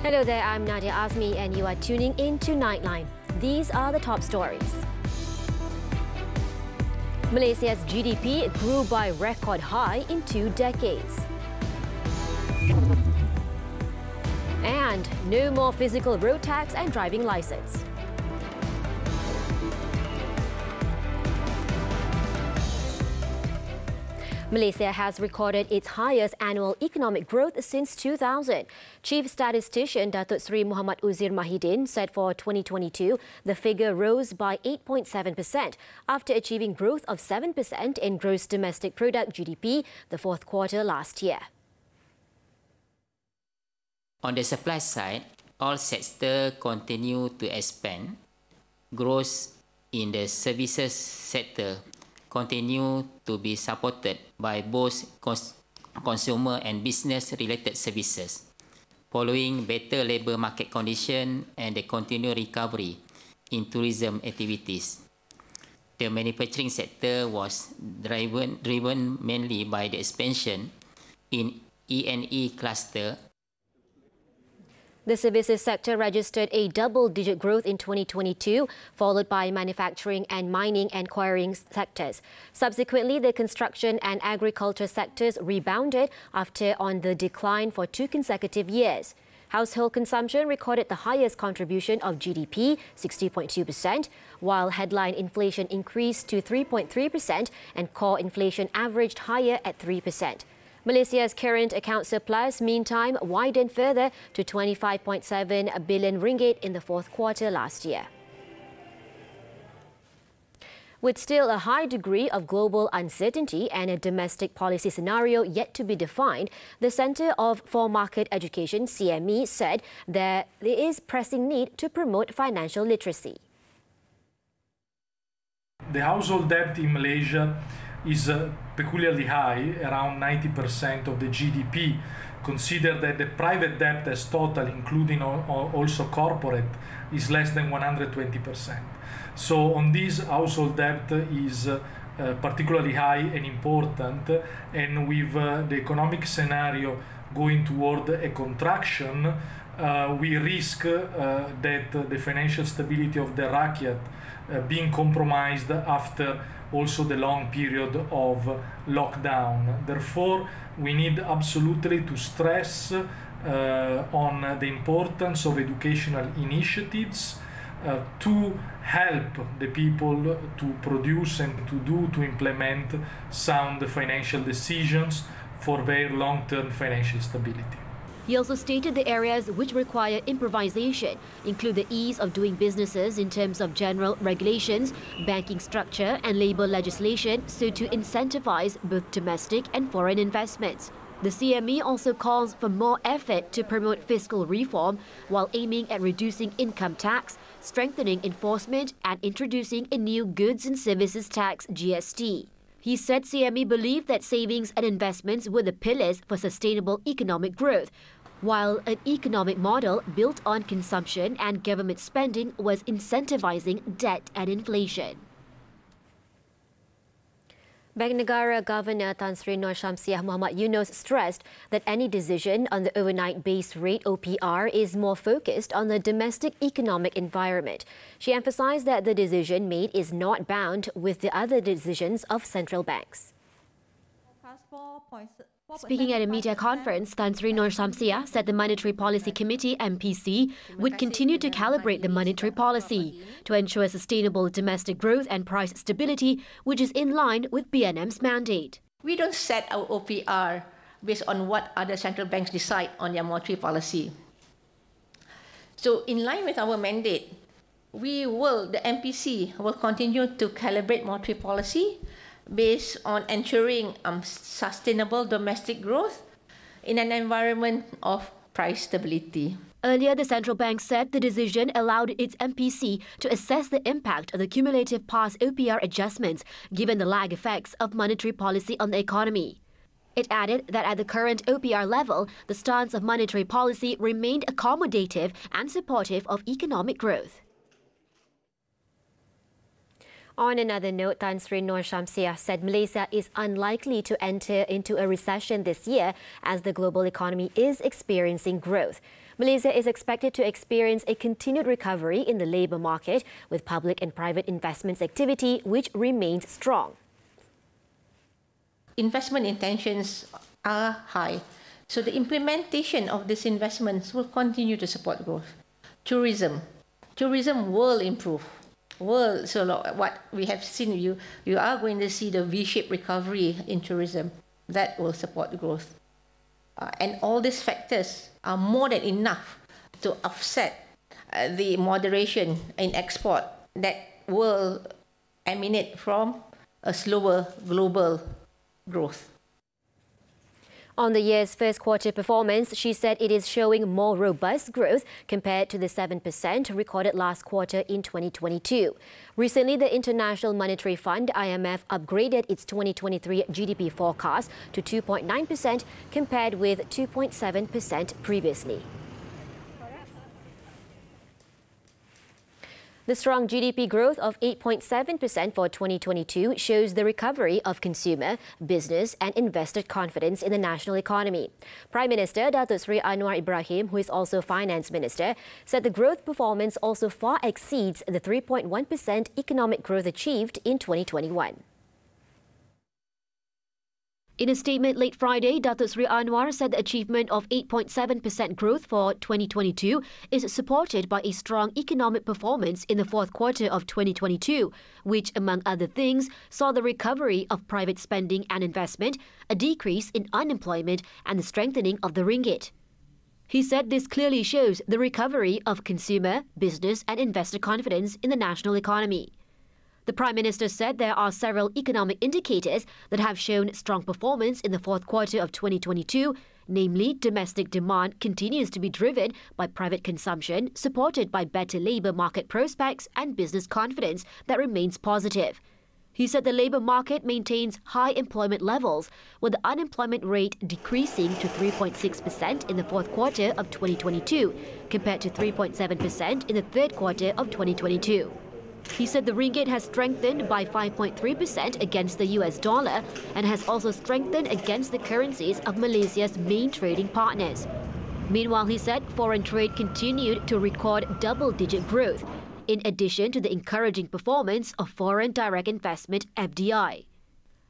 Hello there, I'm Nadia Azmi and you are tuning in to Nightline. These are the top stories. Malaysia's GDP grew by record high in 2 decades. And no more physical road tax and driving license. Malaysia has recorded its highest annual economic growth since 2000. Chief Statistician Datuk Seri Muhammad Uzir Mahidin said for 2022, the figure rose by 8.7% after achieving growth of 7% in gross domestic product GDP the fourth quarter last year. On the supply side, all sectors continue to expand. Growth in the services sector continue to be supported by both consumer and business-related services, following better labour market conditions and the continued recovery in tourism activities. The manufacturing sector was driven mainly by the expansion in E&E cluster. The services sector registered a double-digit growth in 2022, followed by manufacturing and mining and quarrying sectors. Subsequently, the construction and agriculture sectors rebounded after on the decline for 2 consecutive years. Household consumption recorded the highest contribution of GDP, 60.2%, while headline inflation increased to 3.3% and core inflation averaged higher at 3%. Malaysia's current account surplus, meantime, widened further to 25.7 billion ringgit in the fourth quarter last year. With still a high degree of global uncertainty and a domestic policy scenario yet to be defined, the Centre for Market Education, CME, said there is pressing need to promote financial literacy. The household debt in Malaysia is peculiarly high, around 90% of the GDP. Consider that the private debt as total, including also corporate, is less than 120%. So on this, household debt is particularly high and important, and with the economic scenario going toward a contraction, we risk that the financial stability of the rakyat being compromised after also the long period of lockdown. Therefore, we need absolutely to stress on the importance of educational initiatives to help the people to produce and to implement sound financial decisions for their long-term financial stability. He also stated the areas which require improvisation include the ease of doing businesses in terms of general regulations, banking structure and labour legislation so to incentivize both domestic and foreign investments. The CME also calls for more effort to promote fiscal reform while aiming at reducing income tax, strengthening enforcement and introducing a new goods and services tax GST. He said CME believed that savings and investments were the pillars for sustainable economic growth, while an economic model built on consumption and government spending was incentivizing debt and inflation. Bank Negara Governor Tan Sri Nur Shamsiah Muhammad Yunos stressed that any decision on the overnight base rate OPR is more focused on the domestic economic environment. She emphasized that the decision made is not bound with the other decisions of central banks. Speaking at a media conference, Tan Sri Nur Shamsiah said the Monetary Policy Committee MPC would continue to calibrate the monetary policy to ensure sustainable domestic growth and price stability, which is in line with BNM's mandate. We don't set our OPR based on what other central banks decide on their monetary policy. So in line with our mandate, the MPC will continue to calibrate monetary policy based on ensuring sustainable domestic growth in an environment of price stability. Earlier, the central bank said the decision allowed its MPC to assess the impact of the cumulative past OPR adjustments given the lag effects of monetary policy on the economy. It added that at the current OPR level, the stance of monetary policy remained accommodative and supportive of economic growth. On another note, Tan Sri Nur Shamsiah said Malaysia is unlikely to enter into a recession this year as the global economy is experiencing growth. Malaysia is expected to experience a continued recovery in the labour market with public and private investments activity which remains strong. Investment intentions are high, so the implementation of these investments will continue to support growth. Tourism will improve. So what we have seen, you are going to see the V-shaped recovery in tourism that will support growth. And all these factors are more than enough to offset the moderation in export that will emanate from a slower global growth. On the year's first quarter performance, she said it is showing more robust growth compared to the 7% recorded last quarter in 2022. Recently, the International Monetary Fund, IMF, upgraded its 2023 GDP forecast to 2.9% compared with 2.7% previously. The strong GDP growth of 8.7% for 2022 shows the recovery of consumer, business and investor confidence in the national economy. Prime Minister Datuk Seri Anwar Ibrahim, who is also Finance Minister, said the growth performance also far exceeds the 3.1% economic growth achieved in 2021. In a statement late Friday, Datuk Seri Anwar said the achievement of 8.7% growth for 2022 is supported by a strong economic performance in the fourth quarter of 2022, which, among other things, saw the recovery of private spending and investment, a decrease in unemployment and the strengthening of the ringgit. He said this clearly shows the recovery of consumer, business and investor confidence in the national economy. The Prime Minister said there are several economic indicators that have shown strong performance in the fourth quarter of 2022, namely domestic demand continues to be driven by private consumption, supported by better labour market prospects and business confidence that remains positive. He said the labour market maintains high employment levels, with the unemployment rate decreasing to 3.6% in the fourth quarter of 2022, compared to 3.7% in the third quarter of 2022. He said the ringgit has strengthened by 5.3% against the US dollar and has also strengthened against the currencies of Malaysia's main trading partners. Meanwhile, he said foreign trade continued to record double-digit growth, in addition to the encouraging performance of foreign direct investment (FDI).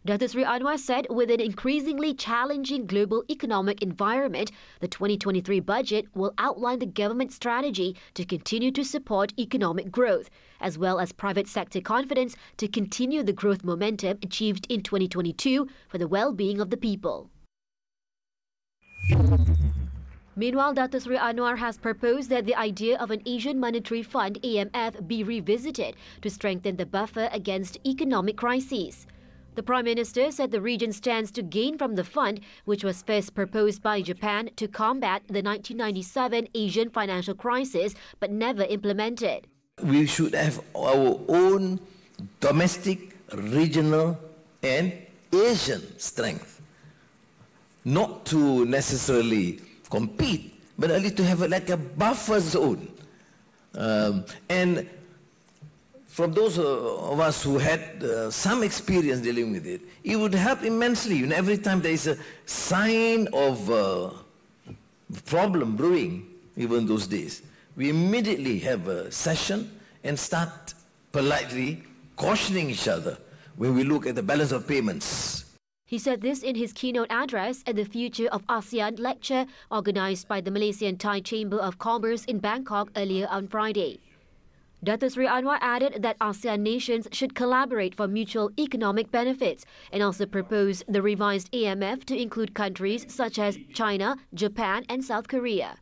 Datuk Seri Anwar said with an increasingly challenging global economic environment, the 2023 budget will outline the government's strategy to continue to support economic growth, as well as private sector confidence to continue the growth momentum achieved in 2022 for the well-being of the people. Meanwhile, Datuk Seri Anwar has proposed that the idea of an Asian Monetary Fund (AMF) be revisited to strengthen the buffer against economic crises. The Prime Minister said the region stands to gain from the fund, which was first proposed by Japan to combat the 1997 Asian financial crisis but never implemented. We should have our own domestic, regional and Asian strength. Not to necessarily compete, but at least to have like a buffer zone. And from those of us who had some experience dealing with it, it would help immensely. You know, every time there is a sign of problem brewing, even those days, we immediately have a session and start politely cautioning each other when we look at the balance of payments. He said this in his keynote address at the Future of ASEAN lecture organised by the Malaysian Thai Chamber of Commerce in Bangkok earlier on Friday. Datuk Seri Anwar added that ASEAN nations should collaborate for mutual economic benefits and also proposed the revised AMF to include countries such as China, Japan and South Korea.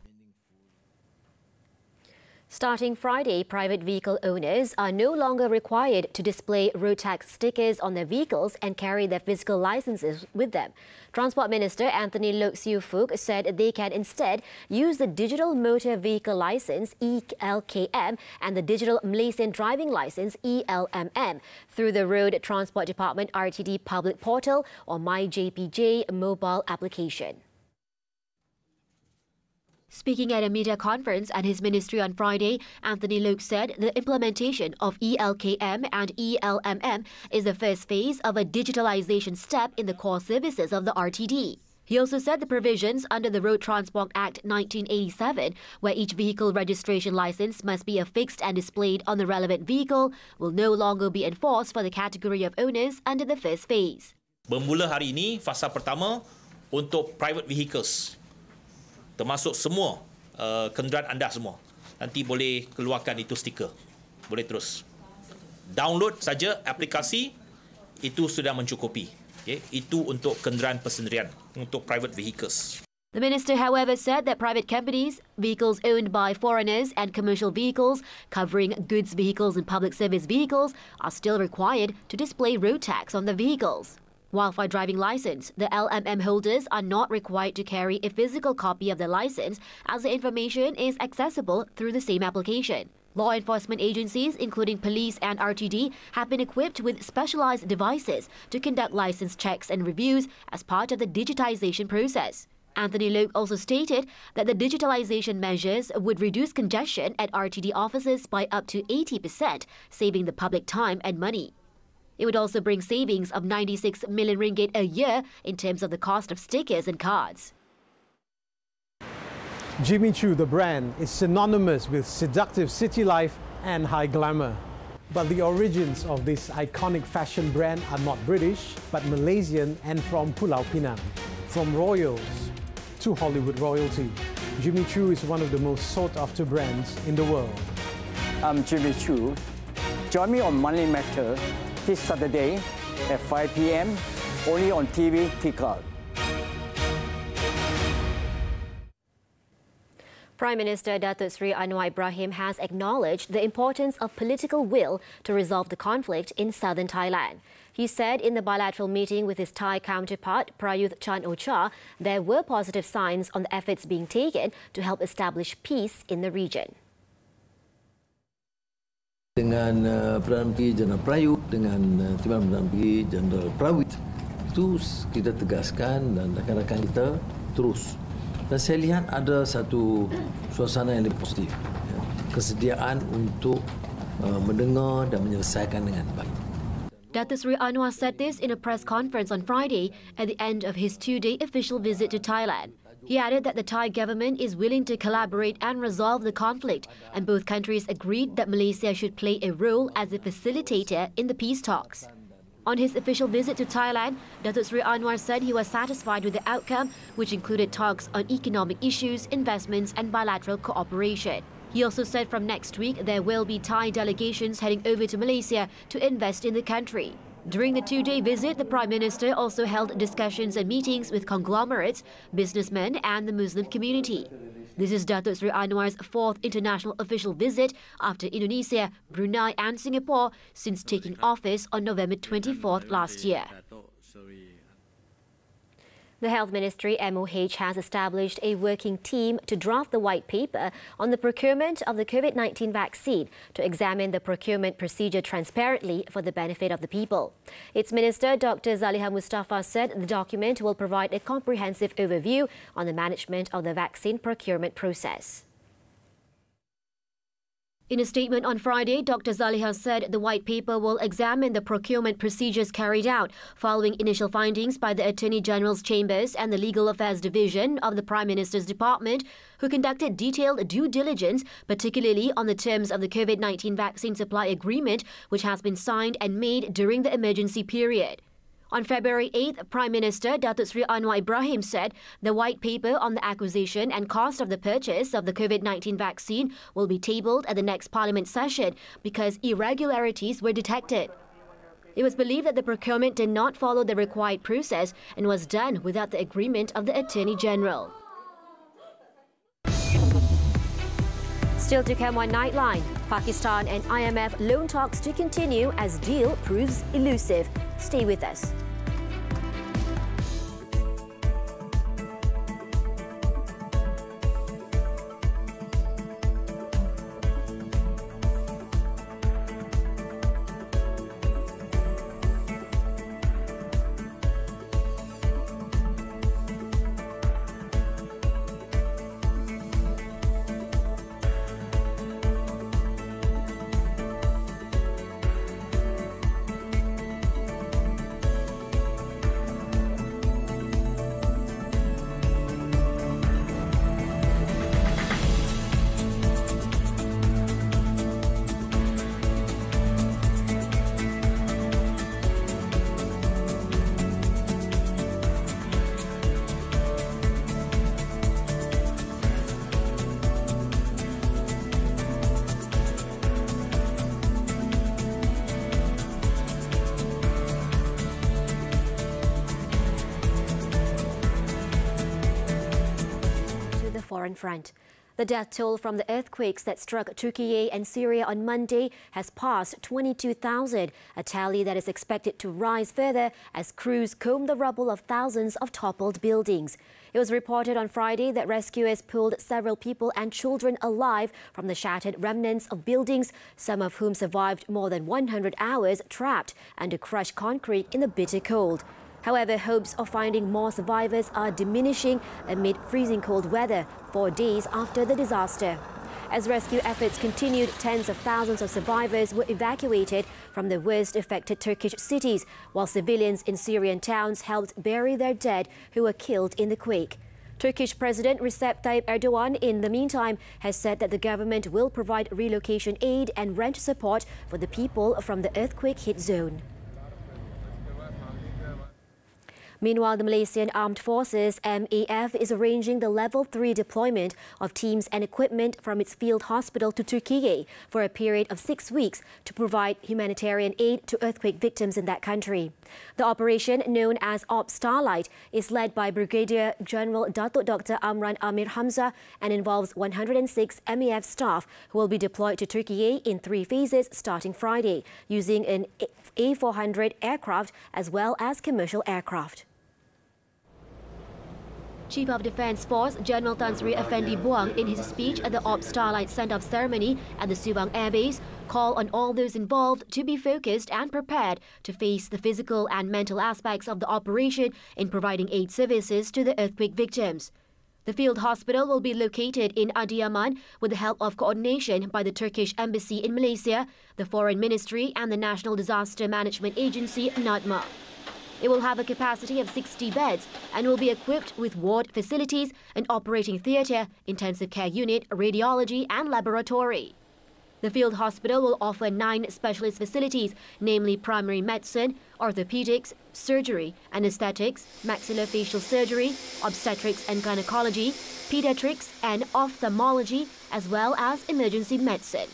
Starting Friday, private vehicle owners are no longer required to display road tax stickers on their vehicles and carry their physical licenses with them. Transport Minister Anthony Loke Siu Fook said they can instead use the Digital Motor Vehicle Licence (ELKM) and the Digital Malaysian Driving Licence (ELMM) through the Road Transport Department RTD public portal or MyJPJ mobile application. Speaking at a media conference at his ministry on Friday, Anthony Loke said the implementation of ELKM and ELMM is the first phase of a digitalisation step in the core services of the RTD. He also said the provisions under the Road Transport Act 1987, where each vehicle registration licence must be affixed and displayed on the relevant vehicle, will no longer be enforced for the category of owners under the first phase. Bermula hari ini, fasa pertama untuk private vehicles. Termasuk semua kenderaan anda semua. Nanti boleh keluarkan itu stiker. Boleh terus. Download saja aplikasi, itu sudah mencukupi. Okay? Itu untuk kenderaan persendirian, untuk private vehicles. The minister, however, said that private companies, vehicles owned by foreigners and commercial vehicles covering goods vehicles and public service vehicles are still required to display road tax on the vehicles. While for driving licence, the LMM holders are not required to carry a physical copy of the licence as the information is accessible through the same application. Law enforcement agencies, including police and RTD, have been equipped with specialised devices to conduct licence checks and reviews as part of the digitisation process. Anthony Loke also stated that the digitalisation measures would reduce congestion at RTD offices by up to 80%, saving the public time and money. It would also bring savings of 96 million ringgit a year in terms of the cost of stickers and cards. Jimmy Choo, the brand, is synonymous with seductive city life and high glamour. But the origins of this iconic fashion brand are not British, but Malaysian and from Pulau Pinang. From royals to Hollywood royalty, Jimmy Choo is one of the most sought-after brands in the world. I'm Jimmy Choo. Join me on Money Matter this Saturday at 5 p.m. only on TV Peacock. Prime Minister Datuk Seri Anwar Ibrahim has acknowledged the importance of political will to resolve the conflict in southern Thailand. He said in the bilateral meeting with his Thai counterpart, Prayuth Chan-o-cha, there were positive signs on the efforts being taken to help establish peace in the region. Dengan Perdana Menteri Jeneral Prayuth, dengan Timbalan Perdana Menteri Jeneral Prawit, itu kita tegaskan dan rakan-rakan kita terus. Dan saya lihat ada satu suasana yang lebih positif. Kesediaan untuk mendengar dan menyelesaikan dengan baik. Datuk Seri Anwar said this in a press conference on Friday at the end of his two-day official visit to Thailand. He added that the Thai government is willing to collaborate and resolve the conflict, and both countries agreed that Malaysia should play a role as a facilitator in the peace talks. On his official visit to Thailand, Datuk Seri Anwar said he was satisfied with the outcome, which included talks on economic issues, investments and bilateral cooperation. He also said from next week there will be Thai delegations heading over to Malaysia to invest in the country. During the two-day visit, the Prime Minister also held discussions and meetings with conglomerates, businessmen and the Muslim community. This is Datuk Seri Anwar's fourth international official visit after Indonesia, Brunei and Singapore since taking office on November 24th last year. The Health Ministry MOH has established a working team to draft the white paper on the procurement of the COVID-19 vaccine to examine the procurement procedure transparently for the benefit of the people. Its Minister, Dr. Zaliha Mustafa, said the document will provide a comprehensive overview on the management of the vaccine procurement process. In a statement on Friday, Dr. Zaliha said the white paper will examine the procurement procedures carried out following initial findings by the Attorney General's Chambers and the Legal Affairs Division of the Prime Minister's Department, who conducted detailed due diligence, particularly on the terms of the COVID-19 vaccine supply agreement, which has been signed and made during the emergency period. On February 8th, Prime Minister Datuk Seri Anwar Ibrahim said the white paper on the acquisition and cost of the purchase of the COVID-19 vaccine will be tabled at the next Parliament session because irregularities were detected. It was believed that the procurement did not follow the required process and was done without the agreement of the Attorney General. Still to come on Nightline, Pakistan and IMF loan talks to continue as deal proves elusive. Stay with us. foreign front. The death toll from the earthquakes that struck Turkey and Syria on Monday has passed 22,000, a tally that is expected to rise further as crews comb the rubble of thousands of toppled buildings. It was reported on Friday that rescuers pulled several people and children alive from the shattered remnants of buildings, some of whom survived more than 100 hours trapped under crushed concrete in the bitter cold. However, hopes of finding more survivors are diminishing amid freezing cold weather 4 days after the disaster. As rescue efforts continued, tens of thousands of survivors were evacuated from the worst affected Turkish cities, while civilians in Syrian towns helped bury their dead who were killed in the quake. Turkish President Recep Tayyip Erdogan, in the meantime, has said that the government will provide relocation aid and rent support for the people from the earthquake-hit zone. Meanwhile, the Malaysian Armed Forces, MAF, is arranging the Level 3 deployment of teams and equipment from its field hospital to Turkey for a period of 6 weeks to provide humanitarian aid to earthquake victims in that country. The operation, known as Op Starlight, is led by Brigadier General Datuk Dr. Amran Amir Hamzah and involves 106 MAF staff who will be deployed to Turkey in 3 phases starting Friday, using an A400 aircraft as well as commercial aircraft. Chief of Defence Force General Tan Sri Effendi Buang, in his speech at the Op Starlight send-off ceremony at the Subang Air Base, called on all those involved to be focused and prepared to face the physical and mental aspects of the operation in providing aid services to the earthquake victims. The field hospital will be located in Adiyaman with the help of coordination by the Turkish Embassy in Malaysia, the Foreign Ministry and the National Disaster Management Agency, NADMA. It will have a capacity of 60 beds and will be equipped with ward facilities, an operating theatre, intensive care unit, radiology and laboratory. The field hospital will offer 9 specialist facilities, namely primary medicine, orthopedics, surgery, anaesthetics, maxillofacial surgery, obstetrics and gynecology, pediatrics and ophthalmology, as well as emergency medicine.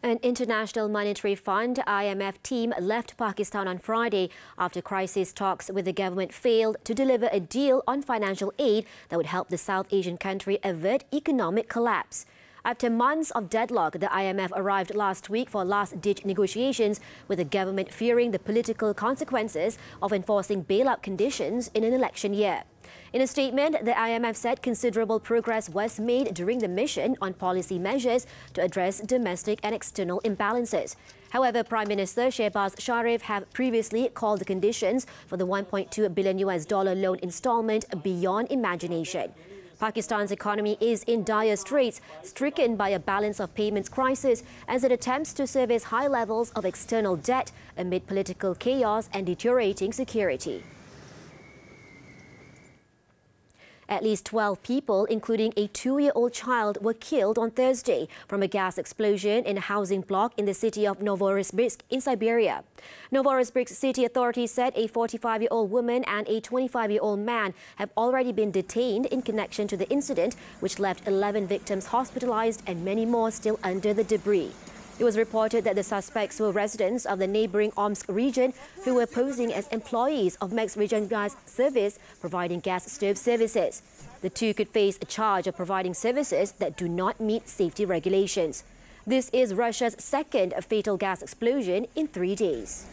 An International Monetary Fund (IMF) team left Pakistan on Friday after crisis talks with the government failed to deliver a deal on financial aid that would help the South Asian country avert economic collapse. After months of deadlock, the IMF arrived last week for last-ditch negotiations, with the government fearing the political consequences of enforcing bailout conditions in an election year. In a statement, the IMF said considerable progress was made during the mission on policy measures to address domestic and external imbalances. However, Prime Minister Shehbaz Sharif have previously called the conditions for the $1.2 billion loan installment beyond imagination. Pakistan's economy is in dire straits, stricken by a balance of payments crisis as it attempts to service high levels of external debt amid political chaos and deteriorating security. At least 12 people, including a 2-year-old child, were killed on Thursday from a gas explosion in a housing block in the city of Novorossiysk in Siberia. Novorossiysk city authorities said a 45-year-old woman and a 25-year-old man have already been detained in connection to the incident, which left 11 victims hospitalized and many more still under the debris. It was reported that the suspects were residents of the neighboring Omsk region who were posing as employees of MACC Region Gas Service, providing gas stove services. The two could face a charge of providing services that do not meet safety regulations. This is Russia's second fatal gas explosion in 3 days.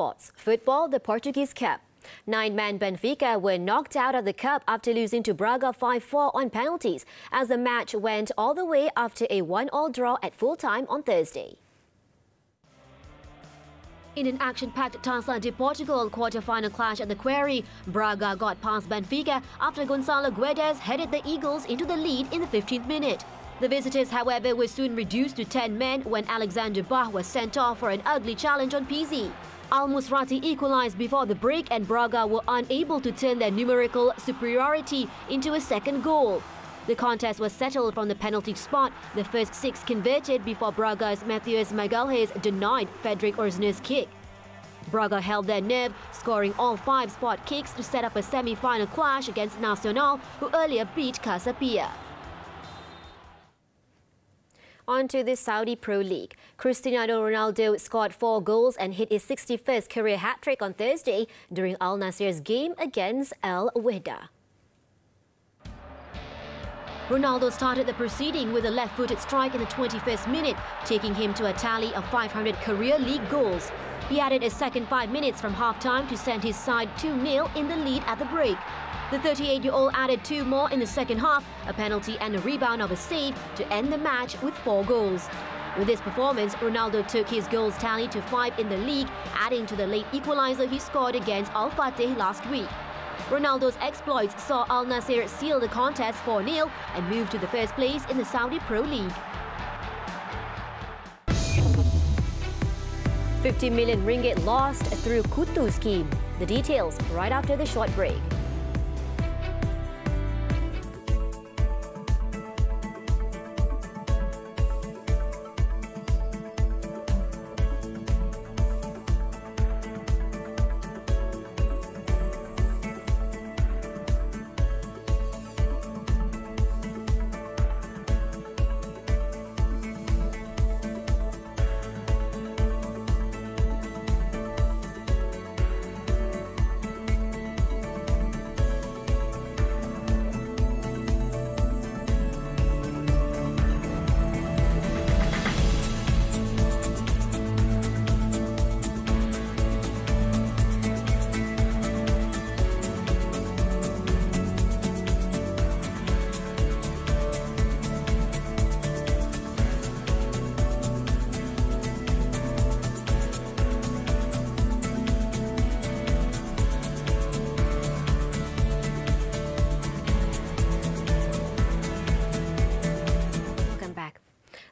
sports. Football, the Portuguese Cup. Nine-man Benfica were knocked out of the cup after losing to Braga 5-4 on penalties as the match went all the way after a 1-1 draw at full-time on Thursday. In an action-packed Taça de Portugal quarter-final clash at the Quarry, Braga got past Benfica after Gonçalo Guedes headed the Eagles into the lead in the 15th minute. The visitors, however, were soon reduced to 10 men when Alexander Bah was sent off for an ugly challenge on PZ. Al-Musrati equalised before the break and Braga were unable to turn their numerical superiority into a second goal. The contest was settled from the penalty spot, the first 6 converted before Braga's Matheus Magalhães denied Frederic Orsner's kick. Braga held their nerve, scoring all 5 spot kicks to set up a semi-final clash against Nacional, who earlier beat Casa Pia. On to the Saudi Pro League. Cristiano Ronaldo scored 4 goals and hit his 61st career hat-trick on Thursday during Al Nassr's game against Al Wehda. Ronaldo started the proceeding with a left-footed strike in the 21st minute, taking him to a tally of 500 career league goals. He added a second 5 minutes from half-time to send his side 2-0 in the lead at the break. The 38-year-old added 2 more in the second half, a penalty and a rebound of a save to end the match with 4 goals. With this performance, Ronaldo took his goals tally to 5 in the league, adding to the late equaliser he scored against Al Fateh last week. Ronaldo's exploits saw Al Nassr seal the contest 4-0 and move to the first place in the Saudi Pro League. 50 million ringgit lost through Kutu Scheme. The details right after the short break.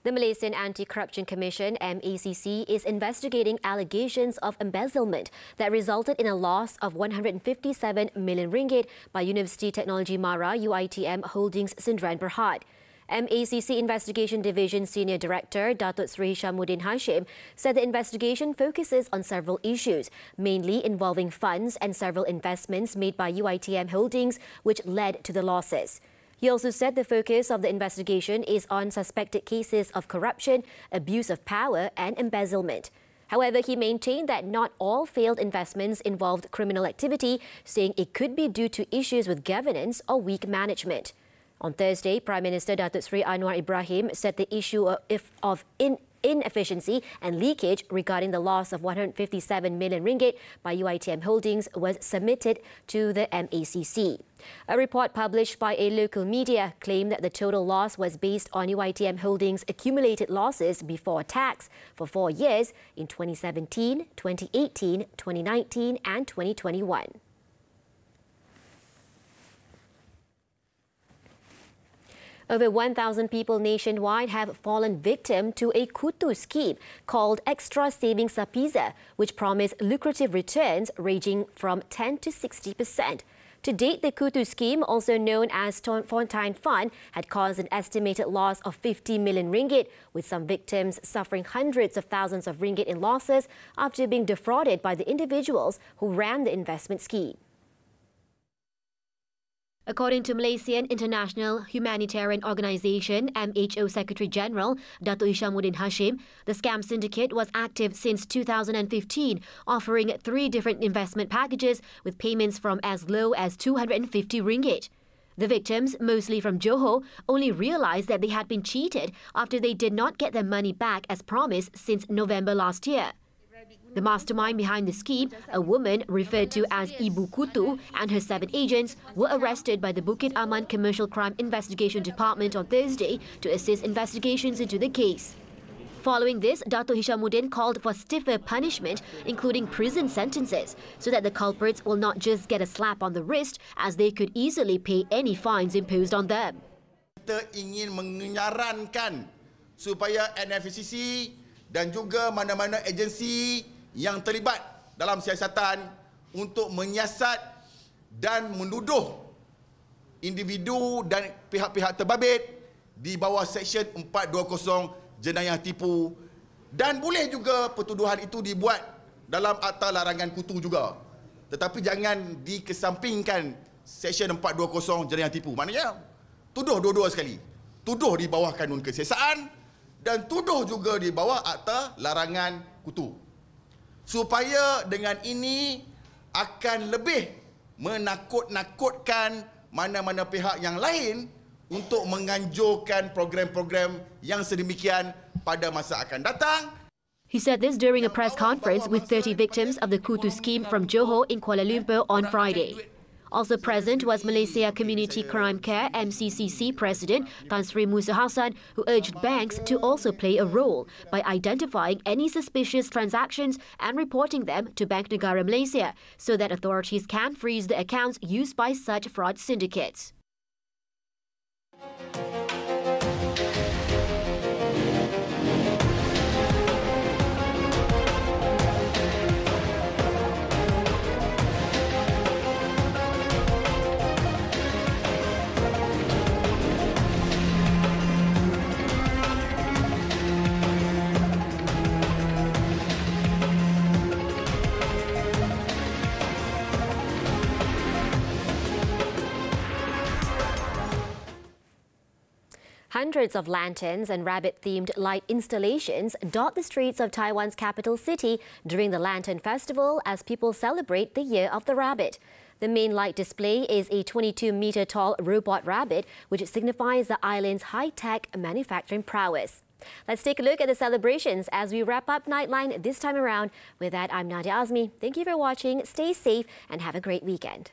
The Malaysian Anti-Corruption Commission, MACC, is investigating allegations of embezzlement that resulted in a loss of 157 million ringgit by University Technology Mara Uitm Holdings Sendirian Berhad. MACC Investigation Division Senior Director Datuk Sri Hishamuddin Hashim said the investigation focuses on several issues, mainly involving funds and several investments made by Uitm Holdings, which led to the losses. He also said the focus of the investigation is on suspected cases of corruption, abuse of power and embezzlement. However, he maintained that not all failed investments involved criminal activity, saying it could be due to issues with governance or weak management. On Thursday, Prime Minister Datuk Sri Anwar Ibrahim said the issue of inefficiency and leakage regarding the loss of 157 million ringgit by Uitm Holdings was submitted to the MACC. A report published by a local media claimed that the total loss was based on Uitm Holdings' accumulated losses before tax for 4 years in 2017, 2018, 2019 and 2021. Over 1,000 people nationwide have fallen victim to a Kutu scheme called Extra Savings Sapisa, which promised lucrative returns ranging from 10 to 60%. To date, the Kutu scheme, also known as Fontaine Fund, had caused an estimated loss of 50 million ringgit, with some victims suffering hundreds of thousands of ringgit in losses after being defrauded by the individuals who ran the investment scheme. According to Malaysian International Humanitarian Organisation MHO Secretary General Datuk Hishamuddin Hashim, the scam syndicate was active since 2015, offering 3 different investment packages with payments from as low as 250 ringgit. The victims, mostly from Johor, only realised that they had been cheated after they did not get their money back as promised since November last year. The mastermind behind the scheme, a woman referred to as Ibu Kutu, and her 7 agents were arrested by the Bukit Aman Commercial Crime Investigation Department on Thursday to assist investigations into the case. Following this, Dato' Hishamuddin called for stiffer punishment, including prison sentences, so that the culprits will not just get a slap on the wrist, as they could easily pay any fines imposed on them. Kita ingin menyarankan supaya NFCC dan juga mana-mana agensi yang terlibat dalam siasatan untuk menyiasat dan menuduh individu dan pihak-pihak terbabit di bawah Seksyen 420 jenayah tipu, dan boleh juga pertuduhan itu dibuat dalam Akta Larangan Kutu juga, tetapi jangan dikesampingkan Seksyen 420 jenayah tipu. Maknanya tuduh dua-dua sekali, tuduh di bawah kanun kesiasaan dan tuduh juga di bawah Akta Larangan Kutu, supaya dengan ini akan lebih menakut-nakutkan mana-mana pihak yang lain untuk menganjurkan program-program yang sedemikian pada masa akan datang. He said this during a press conference with 30 victims of the Kutu Scheme from Johor in Kuala Lumpur on Friday. Also present was Malaysia Community Crime Care MCCC President Tan Sri Musa Hassan, who urged banks to also play a role by identifying any suspicious transactions and reporting them to Bank Negara Malaysia, so that authorities can freeze the accounts used by such fraud syndicates. Hundreds of lanterns and rabbit-themed light installations dot the streets of Taiwan's capital city during the Lantern Festival as people celebrate the Year of the Rabbit. The main light display is a 22-meter-tall robot rabbit, which signifies the island's high-tech manufacturing prowess. Let's take a look at the celebrations as we wrap up Nightline this time around. With that, I'm Nadia Azmi. Thank you for watching, stay safe, and have a great weekend.